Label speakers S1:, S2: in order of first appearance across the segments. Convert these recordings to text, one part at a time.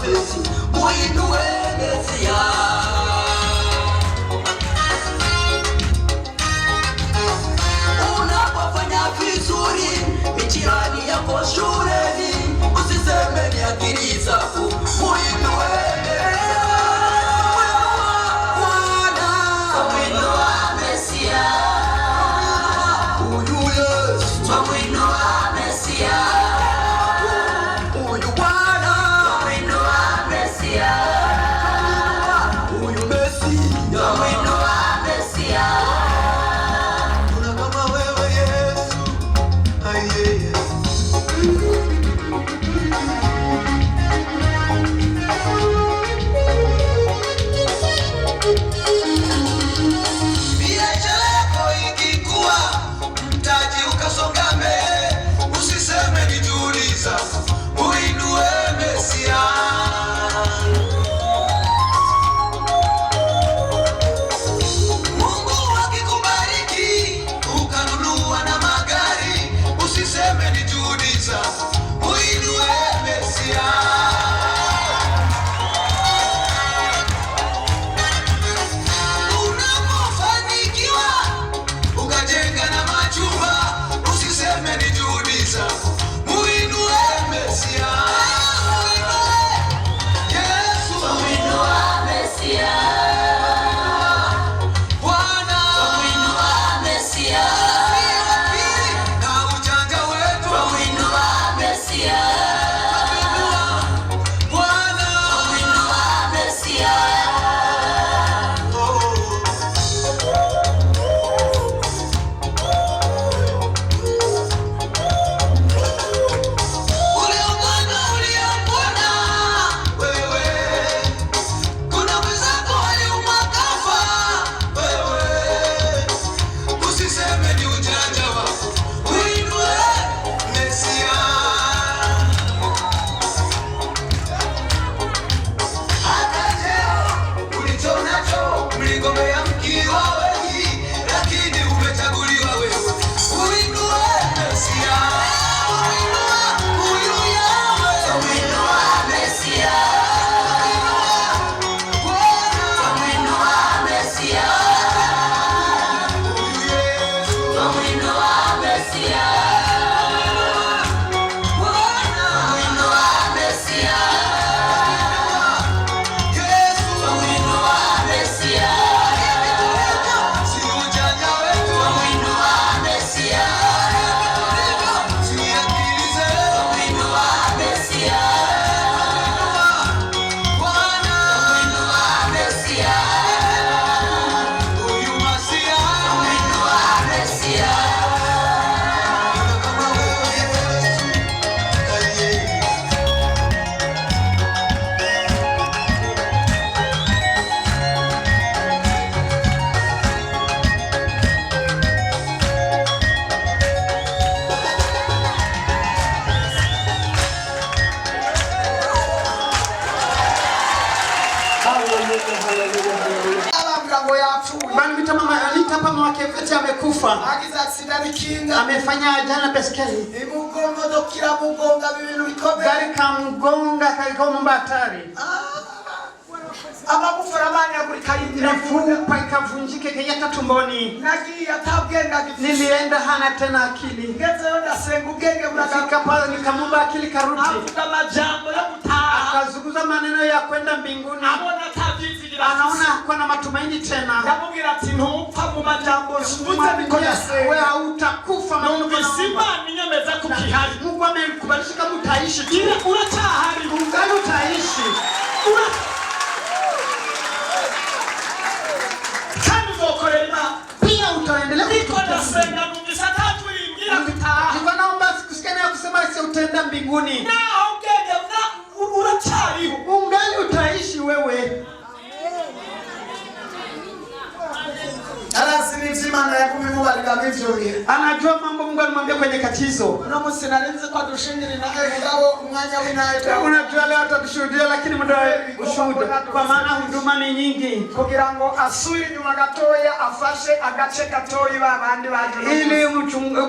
S1: mapenzi, muinue Mesia. Unapofanya vizuri mitihani yako shuleni, usiseme ni akili zako, muinue Mesia.
S2: Amefanya jana beskeli. Gari kamugonga kaiko mbatari. Mifupa ikavunjike kayata tumboni. Nilienda hana tena akili. Nafika pale nikamwomba akili karudi. Akazuguza maneno ya kwenda mbinguni. Anaona kuna matumaini tena. Wewe hautakufa Mungu amekubalisha kama utaishi. Ungali utaishi. Pia utaendelea naomba sikusikia nayo kusema si utaenda mbinguni. Ungali utaishi wewe.
S1: Alasi
S3: Imana yakumimubarira mivyo bihe.
S2: Anajua mambo Mungu alimwambia kwenye katizo.
S3: Unamusi narinze kwa dushingiri na ngabo umwanya w'inaye.
S2: Unajua leo atatushuhudia lakini muda ushuhuda. Kwa maana huduma ni nyingi.
S3: Kugira ngo asubire nyuma gatoya afashe agace gatoyi babandi baje.
S2: Ili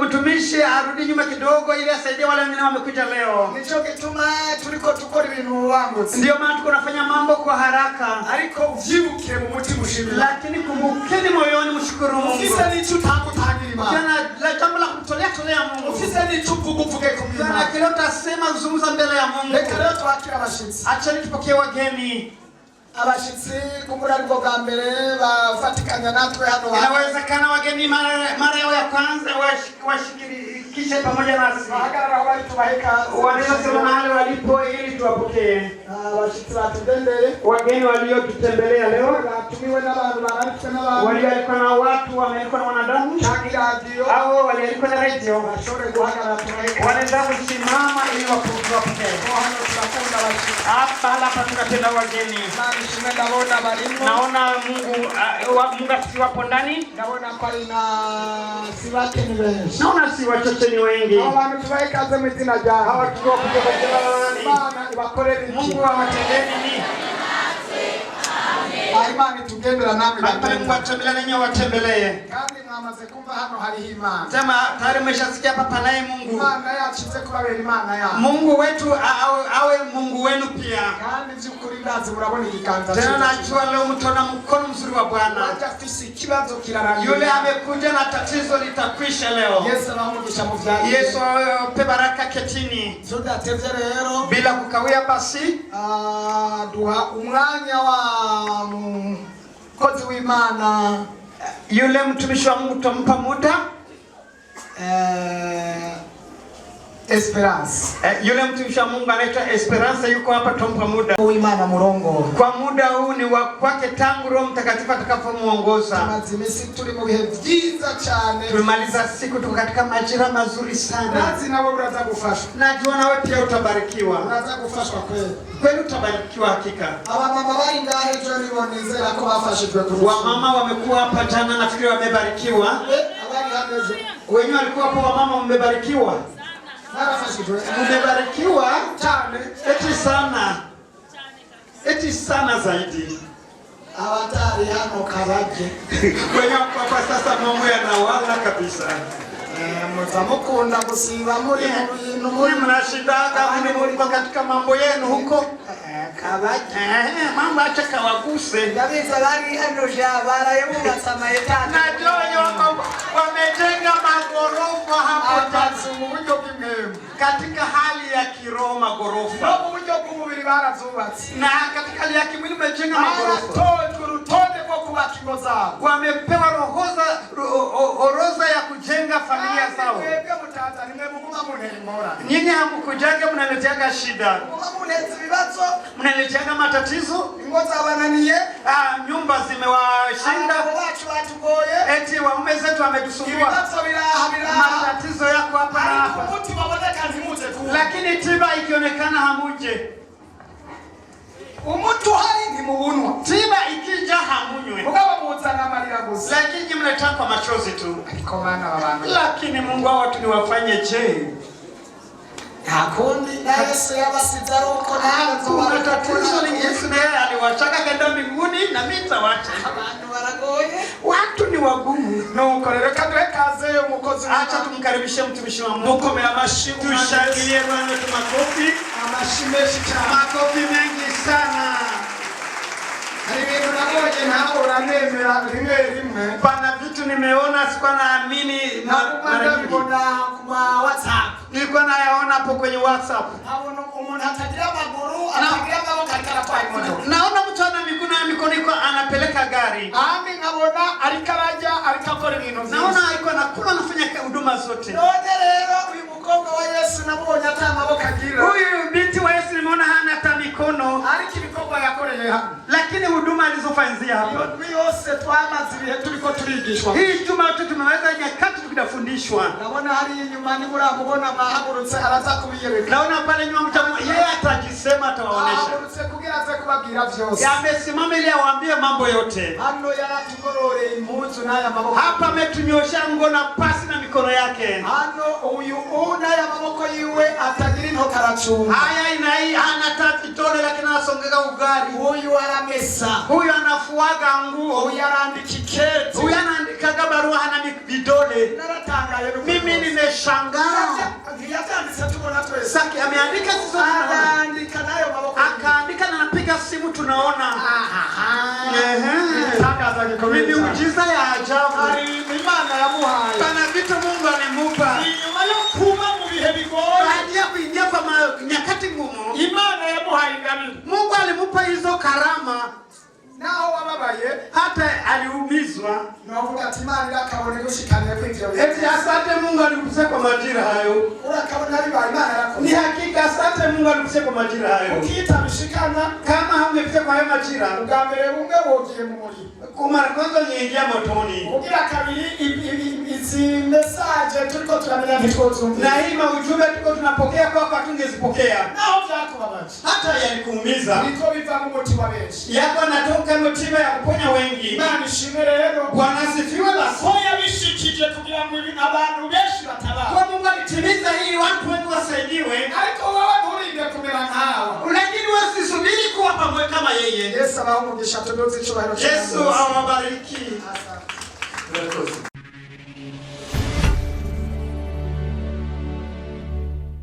S2: mtumishi arudi nyuma kidogo ili asaidie wale wengine wamekuja leo.
S3: Nicho gituma turiko tukora ibintu wangutse.
S2: Ndio maana tuko nafanya mambo kwa haraka.
S3: Ariko uvyibukire mu mutima ushimira.
S2: Lakini kumbukeni moyoni mshukuru Mungu.
S3: Ufise nicho utakutangira Imana.
S2: Jana la jambo la kutolea Mungu.
S3: Ufise nicho uvuge ku Imana.
S2: Jana kile utasema kuzungumza mbele ya Mungu.
S3: Reka leo twakira abashitsi.
S2: Acheni tupokee wageni.
S3: Abashitsi kumura rwo bwa mbere bafatikanya natwe hano.
S2: Inawezekana wageni mara yao ya kwanza washirikishe pamoja nasi.
S3: Bahagarara bari tubaheka.
S2: Wanasema mahali walipo ili tuwapokee.
S3: Abashitsi batembeleye.
S2: Wageni waliotutembelea leo
S3: tumiwe n'abantu baranditswe n'abantu.
S2: Walialikwa na watu wamealikwa na wanadamu.
S3: Radio.
S2: Au walialikwa na radio.
S3: Bashobore guhagarara tubaheka.
S2: Wanaweza kusimama ili wapokee. Hapa tunapenda wageni. Naona Mungu asiwapo ndani.
S3: Naona pale na siwake ni wengi.
S2: Naona si wachache ni wengi.
S3: Hawa tuwae kazi mtina ja.
S2: Hawa tuko kutoka jamani.
S3: Bana ibakorere
S2: Mungu awatendeni nini?
S3: Imani tugendera namwe
S2: batembelea nanyi watembelee.
S3: Kandi mwamaze kumva hano hari Imana.
S2: Sema tayari mmeshasikia hapa naye Mungu.
S3: Imana yachize kubabera Imana ya.
S2: Mungu wetu awe Mungu wenu pia.
S3: Kandi byukuri ndazi murabona igikanza.
S2: Tena najua leo mtona mkono mzuri wa Bwana.
S3: Atafisi kibazo kirarangira.
S2: Yule amekuja na tatizo litakwisha leo.
S3: Yesu anamugisha mu vyari.
S2: Yesu pe baraka ketini.
S3: Zoda tevye rero
S2: Bila kukawia basi
S3: duha umwanya wa kozi w'Imana
S2: yule mtumishi wa Mungu tumpa muda
S3: Esperance.
S2: Yule mtumishi wa Mungu anaitwa Esperance yuko hapa tumpa muda.
S3: Uimana murongo.
S2: Kwa muda huu ni wa kwake tangu Roho Mtakatifu atakapomuongoza.
S3: Tumazimisi turi mu bihe byiza cyane.
S2: Tumemaliza siku tuko katika majira mazuri sana.
S3: Nazi nawe uraza gufashwa.
S2: Najua nawe pia utabarikiwa.
S3: Uraza gufashwa kweli.
S2: Kweli utabarikiwa hakika.
S3: Abamama bari ngahe jo nibonezera ko bafashijwe kurusha.
S2: Wamama wamekuwa hapa jana nafikiri wamebarikiwa.
S3: Abari hamezo.
S2: Wenyewe walikuwa hapo wamama mmebarikiwa. Mmebarikiwa
S3: cyane.
S2: Eti sana zaidi.
S3: Abatari hano kabaje.
S2: Wenyewe kwa sasa mambo yanawala kabisa.
S3: Mtamukunda kusiba muri
S2: muri mnashindaga muri katika mambo yenu huko.
S3: Kabaje.
S2: Mambo acha kawaguse.
S3: Ndabiza bari hano jabara yebubatsa mayetani.
S2: Na joyo wamejenga magorofa hapo
S3: mu buryo bw'imwemu.
S2: Katika hali ya kiroho magorofa.
S3: No mu buryo bw'umubiri barazubatse.
S2: Na katika hali ya kimwili wamejenga magorofa.
S3: Urutonde rwo kubaka ingo zabo.
S2: Wamepewa orodha ya kujenga familia zao.
S3: Mwebwe mutata nimwe muguma munera ingora.
S2: Nyinyi hamkujaga mnaleteaga shida.
S3: Muguma muneza ibibazo.
S2: Mnaleteaga matatizo.
S3: Ingo zabananiye.
S2: Nyumba zimewashinda.
S3: Wacu batugoye.
S2: Eti waume zetu wametusumbua.
S3: Ibibazo biraha.
S2: Matatizo yako hapa na hapa. Lakini tiba ikionekana hamuje.
S3: Umutu hari ni mubunwa.
S2: Tiba ikija hamunywe.
S3: Mugabo muzana amarira gusa.
S2: Lakini mnataka kwa machozi tu.
S3: Ariko bana babantu.
S2: Lakini Mungu wao watu niwafanye je?
S3: Hakundi na Yesu yabasiza roko na
S2: kuna tatizo ni Yesu naye aliwachaka kwenda mbinguni na mimi nitawacha.
S3: Abantu baragoye.
S2: Watu ni wagumu.
S3: Nuko rero kadwe kaze umukozi.
S2: Acha tumkaribishe mtumishi wa Mungu. Mukomera amashyi. Tushangilie Bwana kwa makofi.
S3: Amashimeshi cyane.
S2: Makofi mengi sana.
S3: Hari ibintu nagoye ntabwo uranemera rimwe.
S2: Pana vitu nimeona sikuwa naamini
S3: mara nyingi. Kwa WhatsApp.
S2: Nilikuwa nayaona hapo kwenye WhatsApp.
S3: Naona umuntu atagira maguru, atagira amaboko akara imodoka.
S2: Naona mtu ana mikono iko anapeleka gari.
S3: Ami nkabona alikaraja alikakora ibintu.
S2: Naona alikuwa anakula anafanya huduma zote.
S3: None rero uyu mukobwa wa Yesu nabonye ata amaboko agira.
S2: Huyu binti wa Yesu nimeona hana hata mikono.
S3: Ariko ibikorwa yakoreye hano.
S2: Lakini huduma alizofanyia hapa.
S3: Yose twamaze ibihe turiko turigishwa.
S2: Hii juma yote tumeweza nyakati tukidafundisha. atavishwa.
S3: Naona hali inyuma ni muramubona bahagurutse araza kubiyereka.
S2: Naona pale nyuma mtamu yeye atajisema atawaonesha.
S3: Bahagurutse kugira aze kubabwira vyose.
S2: Yamesimama ili awaambie mambo yote.
S3: Hano yaratugorore impuzu n'aya maboko.
S2: Hapa ametunyosha ngo na pasi na mikono yake.
S3: Hano uyu n'aya maboko yiwe atagira intoki aracunga.
S2: Haya inai hana vidole lakini anasongeka ugali.
S3: Huyu aramesa.
S2: Huyu anafuaga nguo.
S3: Huyu arandika iketi.
S2: Huyu anaandika barua hana vidole.
S3: Naratangaye.
S2: Mimi nimeshangaa. Saki ameandika sisi anaandika nayo maboko. Akaandika na anapiga simu tunaona. Ni miujiza ya ajabu.
S3: Imana yamuhaye.
S2: Kana vitu Mungu alimupa.
S3: Inyuma yo kuba mu bihe bigoye.
S2: Baada kuingia kwa nyakati ngumu.
S3: Imana yamuhaye ingabire.
S2: Mungu alimupa hizo karama.
S3: Nao wababaye
S2: hata aliumizwa.
S3: Navuga ati Imana irakabone gushikana kw'ivyo.
S2: Eti asante Mungu alikusia kwa majira hayo.
S3: Urakabona ari ba Imana yako.
S2: Ni hakika asante Mungu alikusia kwa majira hayo.
S3: Ukita bishikana
S2: kama haungefika kwa hayo majira.
S3: Ugambere bumwe wogiye mu muri.
S2: Kumara kwanza niingia motoni.
S3: Ugira kabiri izi message turiko turamenya ntitwozumva.
S2: Na hii ujumbe tuko tunapokea kwa tungezipokea.
S3: Nao vyakubabaje.
S2: Hata yalikuumiza.
S3: Niko biva mu mutima benshi.
S2: Yako natoka motiva ya kuponya wengi.
S3: Imana ishimwe rero.
S2: Bwana asifiwe basi.
S3: Hoya bishikije kugira ngo abantu benshi batabara.
S2: Kwa Mungu alitimiza hii watu wengi wasaidiwe.
S3: Ariko wewe nturinde kumera nkawe.
S2: Lakini wasisubiri kuwa pamoja kama yeye.
S3: Yesu abaho umugisha tudoze icyubahiro.
S2: Yesu awabariki.